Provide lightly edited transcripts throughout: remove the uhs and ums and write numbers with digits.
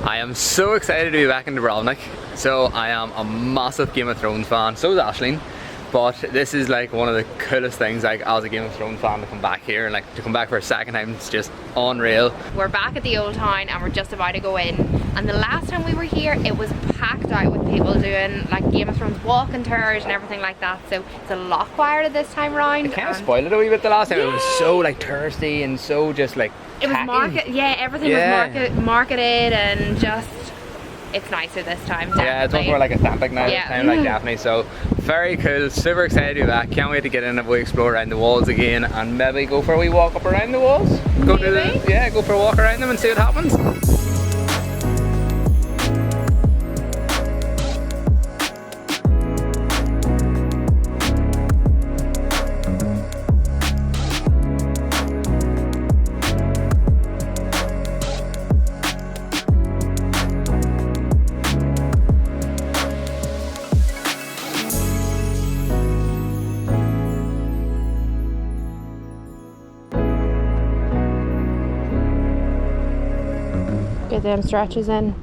I am so excited to be back in Dubrovnik. So I am a massive Game of Thrones fan, so is Aisling. But this is like one of the coolest things, like as a Game of Thrones fan, to come back here and like to come back for a second time. It's just unreal. We're back at the old town and we're just about to go in. And the last time we were here, it was packed out with people doing like Game of Thrones walking tours and everything like that. So it's a lot quieter this time round. It kind of spoiled it a wee bit the last time. Yeah. It was so like touristy and so just like it was everything was marketed and just. It's nicer this time, definitely. Yeah, it's much more like authentic now this time, like definitely. So very cool, super excited to be back. Can't wait to get in and we explore around the walls again and maybe go for a wee walk up around the walls. Go for a walk around them and see what happens. Get them stretches in.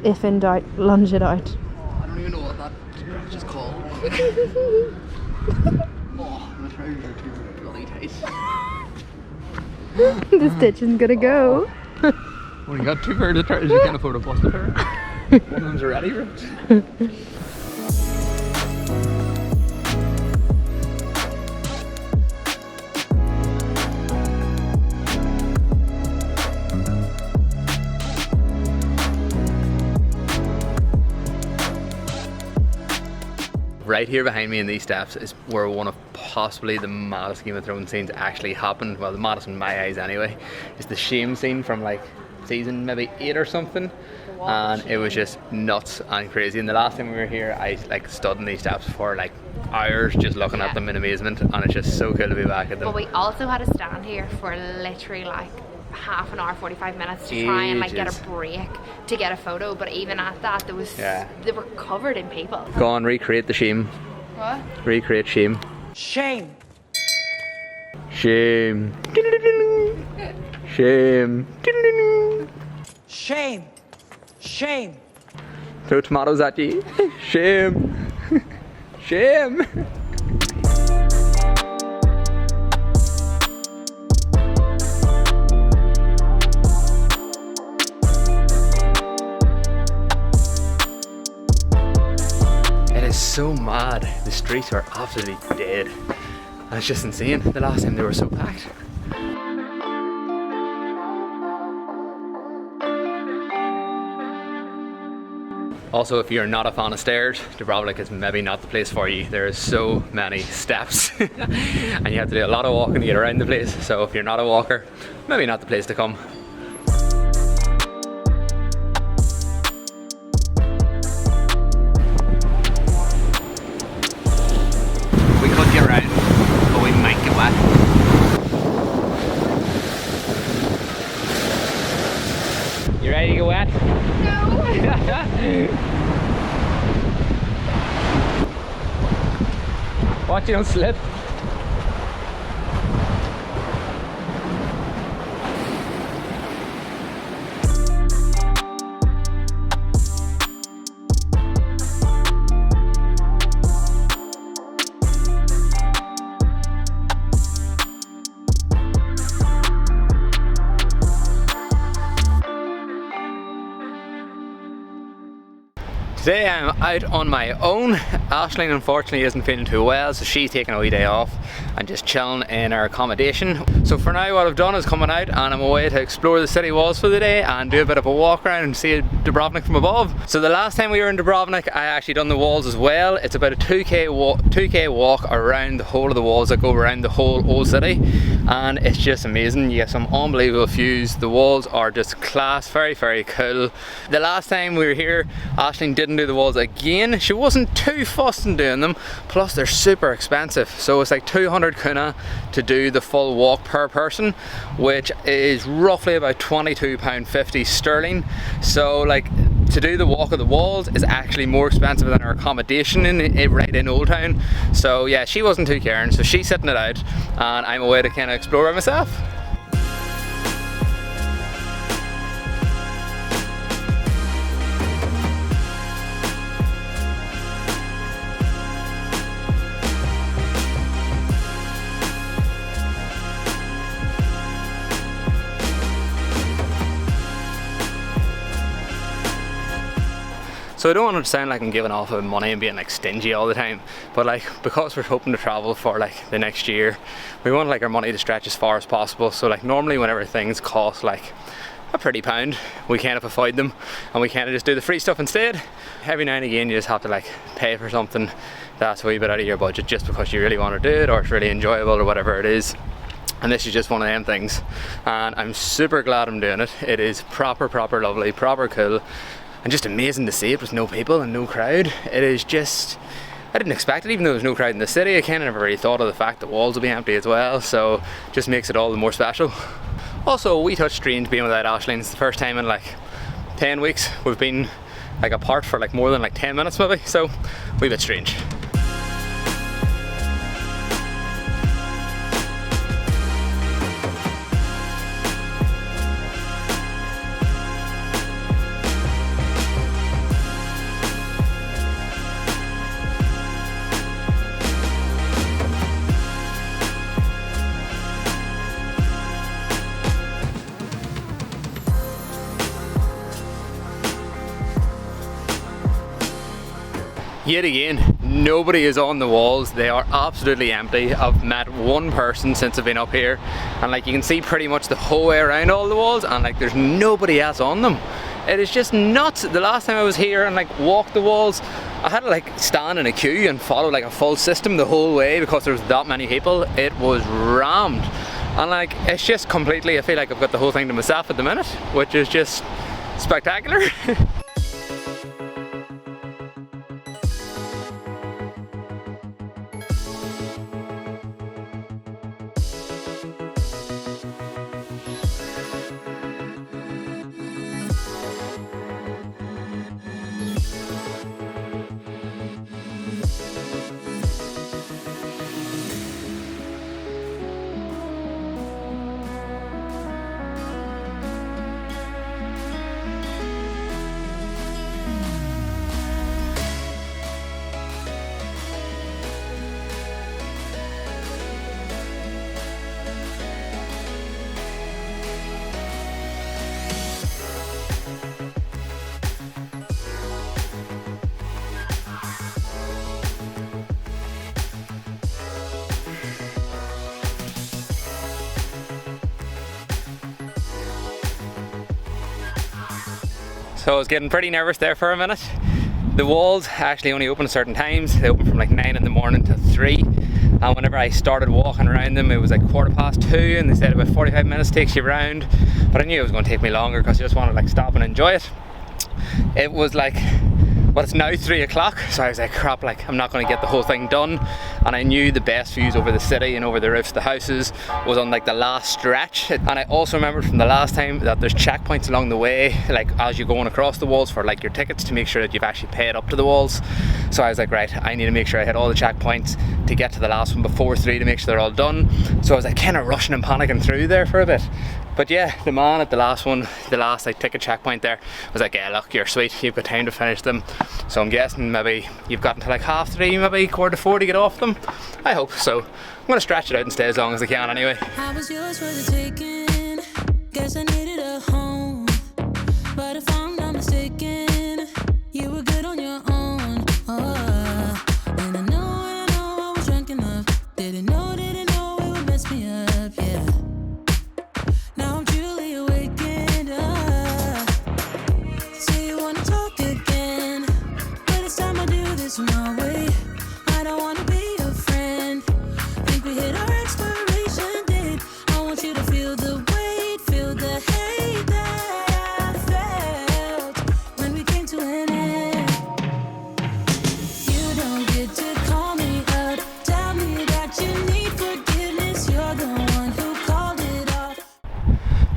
If in doubt, lunge it out. I don't even know what that stretch is called. Oh, the trousers are too bloody tight. The stitching's gonna go. When you got two pairs of trousers, you can't afford a bust a pair. One of them's already ripped. Right here behind me in these steps is where one of possibly the maddest Game of Thrones scenes actually happened. Well, the maddest in my eyes anyway. It's the shame scene from like season maybe 8 or something. And it was just nuts and crazy. And the last time we were here, I like stood in these steps for like hours just looking at them in amazement. And it's just so cool to be back at them. But we also had to stand here for literally like half an hour, 45 minutes to try and like get a break to get a photo. But even at that, there was they were covered in people. Go on, recreate the shame. What? Recreate shame. Shame. Shame. Shame. Shame. Shame. Throw tomatoes at you. Shame. Shame. So mad. The streets are absolutely dead. And it's just insane. The last time they were so packed. Also, if you're not a fan of stairs, Dubrovnik is maybe not the place for you. There are so many steps and you have to do a lot of walking to get around the place. So if you're not a walker, maybe not the place to come. You ready to go wet? No! Watch you don't slip. Today I'm out on my own. Aisling unfortunately isn't feeling too well, so she's taking a wee day off and just chilling in our accommodation. So for now what I've done is coming out and I'm away to explore the city walls for the day and do a bit of a walk around and see Dubrovnik from above. So the last time we were in Dubrovnik I actually done the walls as well. It's about a 2k walk around the whole of the walls that go around the whole old city, and it's just amazing. You get some unbelievable views. The walls are just class, very very cool. The last time we were here Aisling didn't do the walls again. She wasn't too fussed in doing them, plus they're super expensive, so it's like 200 kuna to do the full walk per person, which is roughly about £22.50 sterling. So like to do the walk of the walls is actually more expensive than our accommodation right in Old Town. So yeah, she wasn't too caring, so she's sitting it out and I'm away to kind of explore by myself. So I don't want to sound like I'm giving off of money and being like stingy all the time, but like because we're hoping to travel for like the next year, we want like our money to stretch as far as possible. So like normally whenever things cost like a pretty pound, we kind of avoid them and we kind of just do the free stuff instead. Every now and again you just have to like pay for something that's a wee bit out of your budget just because you really want to do it or it's really enjoyable or whatever it is. And this is just one of them things, and I'm super glad I'm doing it. It is proper lovely, proper cool, and just amazing to see it with no people and no crowd. It is just, I didn't expect it, even though there's no crowd in the city. I kind of never really thought of the fact that walls will be empty as well, so just makes it all the more special. Also, a wee touch strange being without Aisling. It's the first time in like 10 weeks we've been like apart for like more than like 10 minutes maybe, so a wee bit strange. Yet again, nobody is on the walls. They are absolutely empty. I've met one person since I've been up here, and like you can see pretty much the whole way around all the walls, and like there's nobody else on them. It is just nuts. The last time I was here and like walked the walls, I had to like stand in a queue and follow like a full system the whole way because there was that many people. It was rammed, and like it's just completely, I feel like I've got the whole thing to myself at the minute, which is just spectacular. So I was getting pretty nervous there for a minute. The walls actually only open at certain times. They open from like 9 in the morning to 3. And whenever I started walking around them, it was like 2:15, and they said about 45 minutes takes you around. But I knew it was going to take me longer because I just wanted to like stop and enjoy it. It was like, well, it's now 3 o'clock, so I was like, crap, like I'm not going to get the whole thing done. And I knew the best views over the city and over the roofs of the houses was on like the last stretch. And I also remembered from the last time that there's checkpoints along the way, like as you're going across the walls for like your tickets, to make sure that you've actually paid up to the walls. So I was like, right, I need to make sure I hit all the checkpoints to get to the last one before 3 to make sure they're all done. So I was like kind of rushing and panicking through there for a bit. But yeah, the man at the last one, the last like ticket checkpoint there, was like, yeah, look, you're sweet, you've got time to finish them. So I'm guessing maybe you've gotten to like 3:30, maybe 4:45 to get off them. I hope so. I'm gonna stretch it out and stay as long as I can anyway. I was yours for the taking. Guess I needed a home, but if I'm not mistaken, you were good on your own. Oh, and I know I was drunk enough. Didn't know it would mess me up. Yeah. Now I'm truly awakened up. Say you wanna talk again, but it's time I do this my way. I don't wanna be your friend. Think we hit our expiration date. I want you to feel the weight, feel the hate that I felt when we came to an end. You don't get to call me up, tell me that you need forgiveness. You're the one who called it off.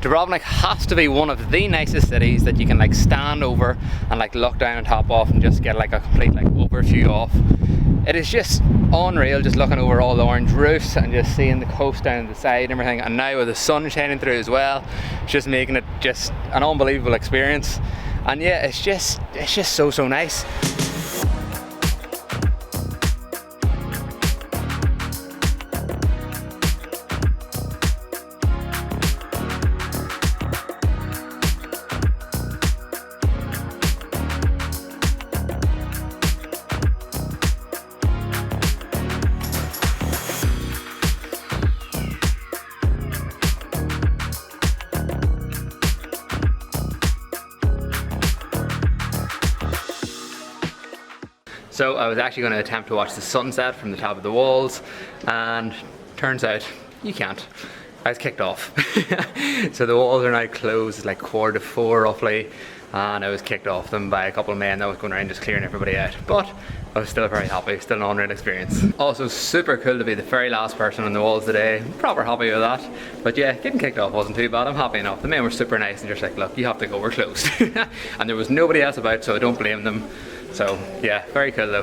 Dubrovnik has to be one of the nicest cities that you can like stand over and like look down and top off and just get like a complete like overview off. It is just unreal, just looking over all the orange roofs and just seeing the coast down the side and everything, and now with the sun shining through as well, it's just making it just an unbelievable experience. And yeah, it's just so nice. So I was actually going to attempt to watch the sunset from the top of the walls, and turns out you can't. I was kicked off. So the walls are now closed, it's like 4:45 roughly, and I was kicked off them by a couple of men that was going around just clearing everybody out. But I was still very happy, still an unreal experience. Also super cool to be the very last person on the walls today. Proper happy with that. But yeah, getting kicked off wasn't too bad, I'm happy enough. The men were super nice and just like, look, you have to go, we're closed. And there was nobody else about, so I don't blame them. So yeah, very cool though.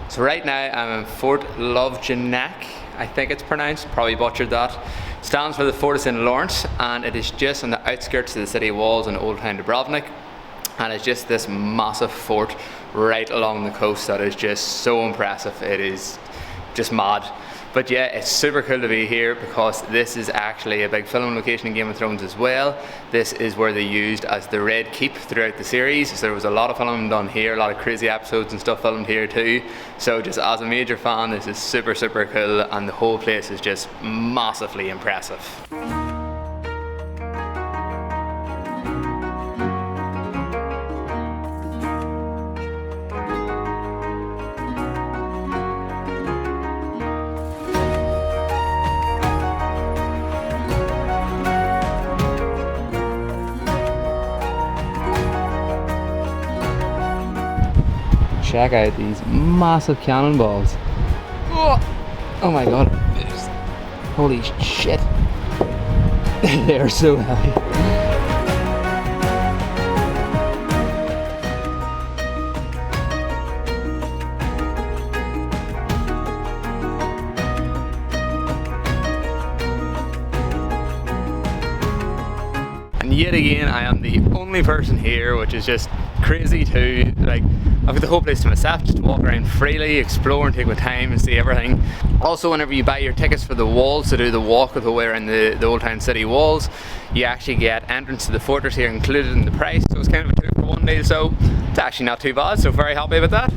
So right now I'm in Fort Lovjanek, I think it's pronounced, probably butchered that. Stands for the Fort of St. Lawrence, and it is just on the outskirts of the city walls in Old Town Dubrovnik. And it's just this massive fort right along the coast that is just so impressive. It is just mad. But yeah, it's super cool to be here because this is actually a big filming location in Game of Thrones as well. This is where they used as the Red Keep throughout the series. So there was a lot of filming done here, a lot of crazy episodes and stuff filmed here too. So just as a major fan, this is super, super cool, and the whole place is just massively impressive. Check out these massive cannonballs. Oh my god. Holy shit. They are so heavy. And yet again, I am the only person here, which is just crazy too. Like, I've got the whole place to myself, just to walk around freely, explore and take my time and see everything. Also, whenever you buy your tickets for the walls to do the walk of the way around the Old Town City walls, you actually get entrance to the fortress here included in the price. So it's kind of a 2-for-1 deal, so it's actually not too bad, so very happy about that.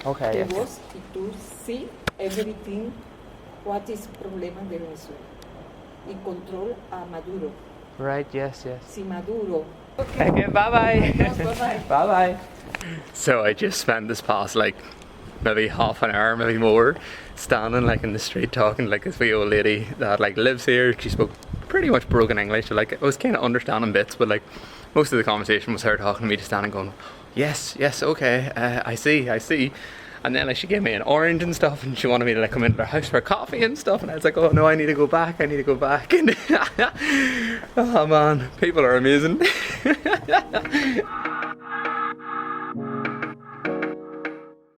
Okay, The yes. voz y tú see everything, what is problema de Venezuela. Y control a Maduro. Right, yes, yes. Si Maduro. Okay, bye-bye. Bye-bye. Bye-bye. So I just spent this past like maybe half an hour, maybe more, standing like in the street talking like this wee old lady that like lives here. She spoke pretty much broken English, so like I was kind of understanding bits, but like most of the conversation was her talking to me, just standing going, yes, yes, okay, I see. And then like she gave me an orange and stuff, and she wanted me to like come into her house for coffee and stuff, and I was like, oh no, I need to go back. And oh man, people are amazing.